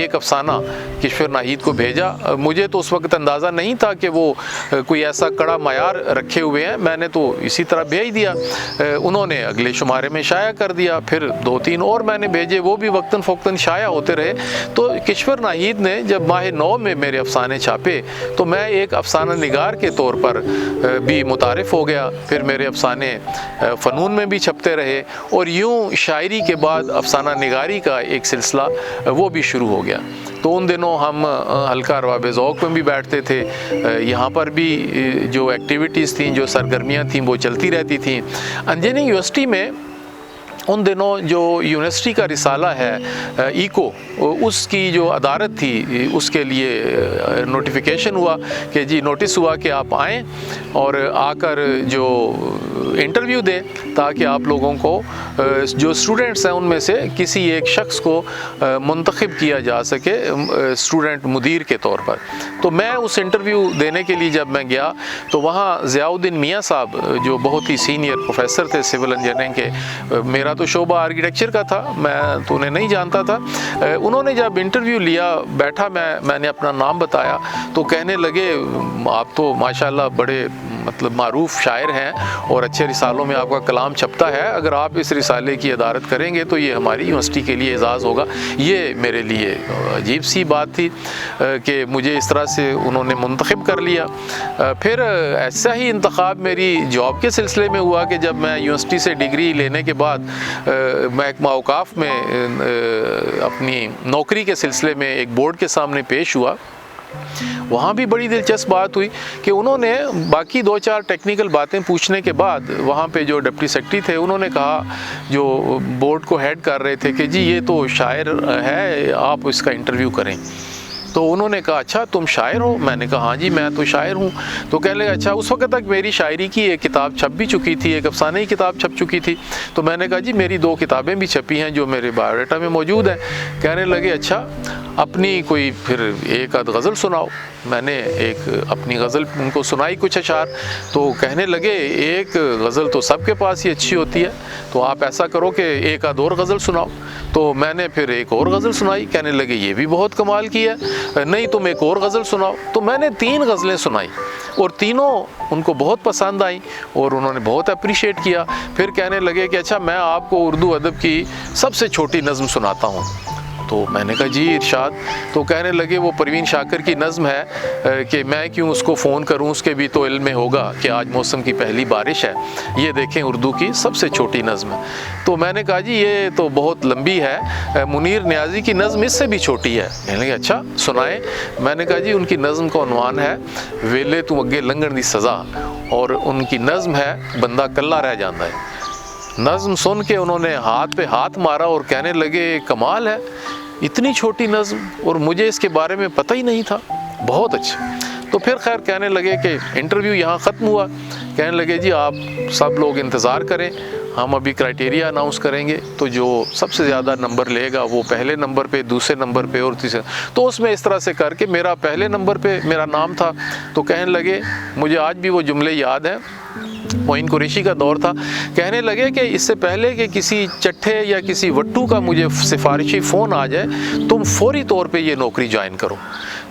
ایک افسانہ کشور ناہید کو بھیجا. مجھے تو اس وقت اندازہ نہیں تھا کہ وہ کوئی ایسا کڑا معیار رکھے ہوئے ہیں. میں نے تو اسی طرح بھیج دیا. انہوں نے اگلے شمارے میں شائع کر دیا. پھر 2-3 اور میں نے بھیجے, وہ بھی وقتاً فوقتاً شائع ہوتے رہے. تو کشور ناہید نے جب ماہ 9 میں میرے افسانے چھاپے تو میں ایک افسانہ نگار کے طور پر بھی متعارف ہو گیا. پھر میرے افسانے فنون میں بھی چھپتے رہے, اور یوں شاعری کے بعد افسانہ نگاری کا ایک سلسلہ وہ بھی شروع ہو گیا. تو ان دنوں ہم حلقہ ارباب ذوق میں بھی بیٹھتے تھے. یہاں پر بھی جو ایکٹیویٹیز تھیں, جو سرگرمیاں تھیں, وہ چلتی رہتی تھیں. انجینئرنگ یونیورسٹی میں ان دنوں جو یونیورسٹی کا رسالہ ہے ایکو, اس کی جو عدالت تھی, اس کے لیے نوٹیفیکیشن ہوا کہ جی نوٹس ہوا کہ آپ آئیں اور آ کر جو انٹرویو دیں, تاکہ آپ لوگوں کو جو اسٹوڈنٹس ہیں ان میں سے کسی ایک شخص کو منتخب کیا جا سکے اسٹوڈنٹ مدیر کے طور پر. تو میں اس انٹرویو دینے کے لیے جب میں گیا تو وہاں ضیاء الدین میاں صاحب جو بہت ہی سینئر پروفیسر تھے سول انجینئرنگ کے, میرا تو شعبہ آرکیٹیکچر کا تھا, میں تو انہیں نہیں جانتا تھا. انہوں نے جب انٹرویو لیا, بیٹھا میں نے اپنا نام بتایا تو کہنے لگے آپ تو ماشاءاللہ بڑے مطلب معروف شاعر ہیں اور اچھے رسالوں میں آپ کا کلام چھپتا ہے, اگر آپ اس رسالے کی ادارت کریں گے تو یہ ہماری یونیورسٹی کے لیے اعزاز ہوگا. یہ میرے لیے عجیب سی بات تھی کہ مجھے اس طرح سے انہوں نے منتخب کر لیا. پھر ایسا ہی انتخاب میری جاب کے سلسلے میں ہوا کہ جب میں یونیورسٹی سے ڈگری لینے کے بعد محکمہ اوقاف میں اپنی نوکری کے سلسلے میں ایک بورڈ کے سامنے پیش ہوا. وہاں بھی بڑی دلچسپ بات ہوئی کہ انہوں نے باقی 2-4 ٹیکنیکل باتیں پوچھنے کے بعد وہاں پہ جو ڈپٹی سیکرٹری تھے انہوں نے کہا, جو بورڈ کو ہیڈ کر رہے تھے, کہ جی یہ تو شاعر ہے, آپ اس کا انٹرویو کریں. تو انہوں نے کہا اچھا تم شاعر ہو؟ میں نے کہا ہاں جی میں تو شاعر ہوں. تو کہنے لگا اچھا اس وقت تک میری شاعری کی ایک کتاب چھپ بھی چکی تھی, ایک افسانے کی کتاب چھپ چکی تھی. تو میں نے کہا جی میری 2 کتابیں بھی چھپی ہیں جو میرے بایو ڈیٹا میں موجود ہیں. کہنے لگے اچھا اپنی کوئی پھر ایک آدھ غزل سناؤ. میں نے ایک اپنی غزل ان کو سنائی, کچھ اشعار. تو کہنے لگے ایک غزل تو سب کے پاس ہی اچھی ہوتی ہے, تو آپ ایسا کرو کہ ایک آدھ اور غزل سناؤ. تو میں نے پھر ایک اور غزل سنائی. کہنے لگے یہ بھی بہت کمال کی ہے, نہیں تم ایک اور غزل سناؤ. تو میں نے 3 غزلیں سنائی اور تینوں ان کو بہت پسند آئیں اور انہوں نے بہت اپریشیٹ کیا. پھر کہنے لگے کہ اچھا میں آپ کو اردو ادب کی سب سے چھوٹی نظم سناتا ہوں. تو میں نے کہا جی ارشاد. تو کہنے لگے وہ پروین شاکر کی نظم ہے کہ میں کیوں اس کو فون کروں, اس کے بھی تو علم میں ہوگا کہ آج موسم کی پہلی بارش ہے, یہ دیکھیں اردو کی سب سے چھوٹی نظم ہے. تو میں نے کہا جی یہ تو بہت لمبی ہے, منیر نیازی کی نظم اس سے بھی چھوٹی ہے. کہنے لگے اچھا سنائیں. میں نے کہا جی ان کی نظم کا عنوان ہے ویلے تو اگے لنگن دی سزا, اور ان کی نظم ہے بندہ کلا رہ جاتا ہے. نظم سن کے انہوں نے ہاتھ پہ ہاتھ مارا اور کہنے لگے کمال ہے, اتنی چھوٹی نظم اور مجھے اس کے بارے میں پتہ ہی نہیں تھا, بہت اچھا. تو پھر خیر کہنے لگے کہ انٹرویو یہاں ختم ہوا. کہنے لگے جی آپ سب لوگ انتظار کریں, ہم ابھی کرائٹیریا اناؤنس کریں گے, تو جو سب سے زیادہ نمبر لے گا وہ پہلے نمبر پہ, دوسرے نمبر پہ اور تیسرے. تو اس میں اس طرح سے کر کے میرا پہلے نمبر پہ میرا نام تھا. تو کہنے لگے, مجھے آج بھی وہ جملے یاد ہیں, معین قریشی کا دور تھا, کہنے لگے کہ اس سے پہلے کہ کسی چٹھے یا کسی وٹو کا مجھے سفارشی فون آ جائے تم فوری طور پہ یہ نوکری جوائن کرو.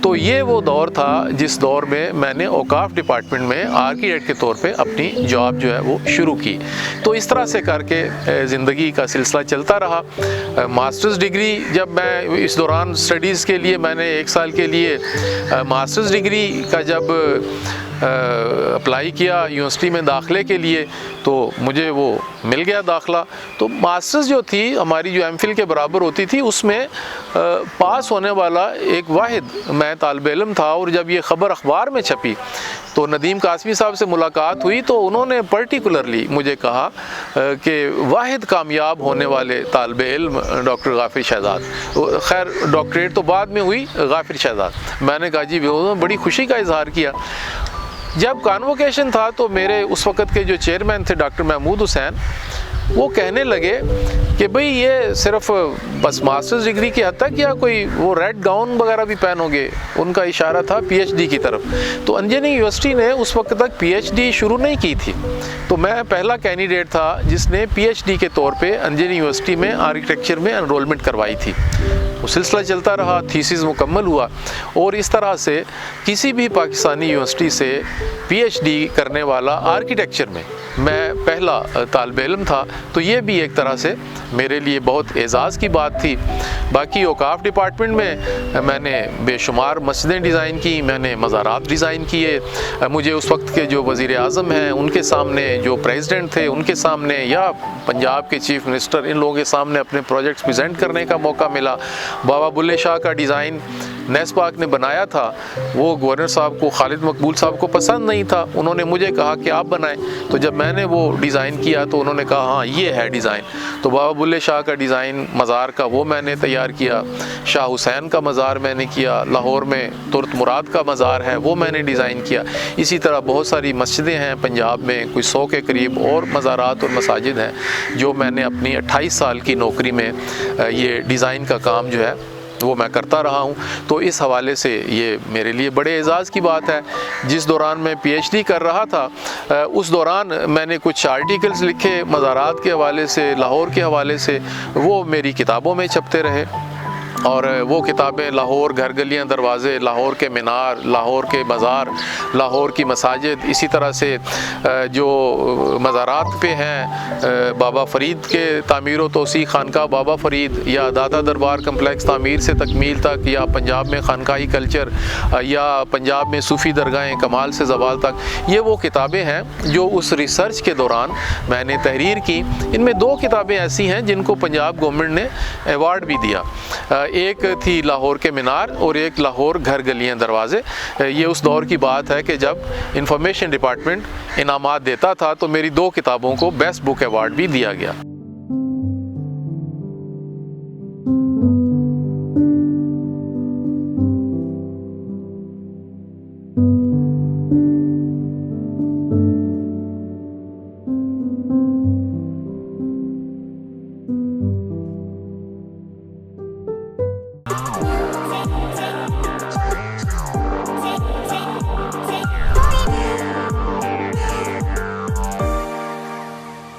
تو یہ وہ دور تھا جس دور میں میں نے اوقاف ڈپارٹمنٹ میں آرکیٹیکٹ کے طور پہ اپنی جاب جو ہے وہ شروع کی. تو اس طرح سے کر کے زندگی کا سلسلہ چلتا رہا. ماسٹرز ڈگری جب میں اس دوران اسٹڈیز کے لیے میں نے 1 سال کے لیے ماسٹرز ڈگری کا جب اپلائی کیا یونیورسٹی میں داخلے کے لیے, تو مجھے وہ مل گیا داخلہ. تو ماسٹرز جو تھی ہماری جو ایم فل کے برابر ہوتی تھی, اس میں پاس ہونے والا ایک واحد میں طالب علم تھا. اور جب یہ خبر اخبار میں چھپی تو ندیم قاسمی صاحب سے ملاقات ہوئی, تو انہوں نے پرٹیکولرلی مجھے کہا کہ واحد کامیاب ہونے والے طالب علم ڈاکٹر غافر شہزاد. خیر ڈاکٹریٹ تو بعد میں ہوئی غافر شہزاد. میں نے کہا جی انہوں نے بڑی خوشی کا اظہار کیا. جب کانووکیشن تھا تو میرے اس وقت کے جو چیئرمین تھے ڈاکٹر محمود حسین, وہ کہنے لگے کہ بھئی یہ صرف بس ماسٹرز ڈگری کی حد تک یا کوئی وہ ریڈ گاؤن وغیرہ بھی پہنو گے. ان کا اشارہ تھا پی ایچ ڈی کی طرف. تو انجینئرنگ یونیورسٹی نے اس وقت تک پی ایچ ڈی شروع نہیں کی تھی, تو میں پہلا کینڈیڈیٹ تھا جس نے پی ایچ ڈی کے طور پہ انجینئرنگ یونیورسٹی میں آرکیٹیکچر میں انرولمنٹ کروائی تھی. سلسلہ چلتا رہا، تھیسس مکمل ہوا، اور اس طرح سے کسی بھی پاکستانی یونیورسٹی سے پی ایچ ڈی کرنے والا آرکیٹیکچر میں پہلا طالب علم تھا، تو یہ بھی ایک طرح سے میرے لیے بہت اعزاز کی بات تھی۔ باقی اوقاف ڈپارٹمنٹ میں نے بے شمار مسجدیں ڈیزائن کی، میں نے مزارات ڈیزائن کیے، مجھے اس وقت کے جو وزیر اعظم ہیں ان کے سامنے، جو پریزیڈنٹ تھے ان کے سامنے، یا پنجاب کے چیف منسٹر، ان لوگوں کے سامنے اپنے پروجیکٹس پریزنٹ کرنے کا موقع ملا۔ بابا بلے شاہ کا ڈیزائن نیسپاک نے بنایا تھا، وہ گورنر صاحب کو، خالد مقبول صاحب کو پسند نہیں تھا، انہوں نے مجھے کہا کہ آپ بنائیں، تو جب میں نے وہ ڈیزائن کیا تو انہوں نے کہا ہاں یہ ہے ڈیزائن، تو بابا بلے شاہ کا ڈیزائن مزار کا وہ میں نے تیار کیا، شاہ حسین کا مزار میں نے کیا، لاہور میں ترت مراد کا مزار ہے وہ میں نے ڈیزائن کیا، اسی طرح بہت ساری مسجدیں ہیں پنجاب میں، کوئی 100 کے قریب اور مزارات اور مساجد ہیں جو میں نے اپنی 28 سال کی نوکری میں یہ ڈیزائن کا کام جو ہے وہ میں کرتا رہا ہوں۔ تو اس حوالے سے یہ میرے لیے بڑے اعزاز کی بات ہے۔ جس دوران میں پی ایچ ڈی کر رہا تھا اس دوران میں نے کچھ آرٹیکلز لکھے مزارات کے حوالے سے، لاہور کے حوالے سے، وہ میری کتابوں میں چھپتے رہے، اور وہ کتابیں لاہور گھر گلیاں دروازے، لاہور کے مینار، لاہور کے بازار، لاہور کی مساجد، اسی طرح سے جو مزارات پہ ہیں بابا فرید کے تعمیر و توسیع خانقاہ بابا فرید، یا دادا دربار کمپلیکس تعمیر سے تکمیل تک، یا پنجاب میں خانقاہی کلچر، یا پنجاب میں صوفی درگاہیں کمال سے زوال تک، یہ وہ کتابیں ہیں جو اس ریسرچ کے دوران میں نے تحریر کی۔ ان میں 2 کتابیں ایسی ہیں جن کو پنجاب گورنمنٹ نے ایوارڈ بھی دیا، ایک تھی لاہور کے مینار اور ایک لاہور گھر گلیاں دروازے۔ یہ اس دور کی بات ہے کہ جب انفارمیشن ڈپارٹمنٹ انعامات دیتا تھا تو میری 2 کتابوں کو بیسٹ بک ایوارڈ بھی دیا گیا۔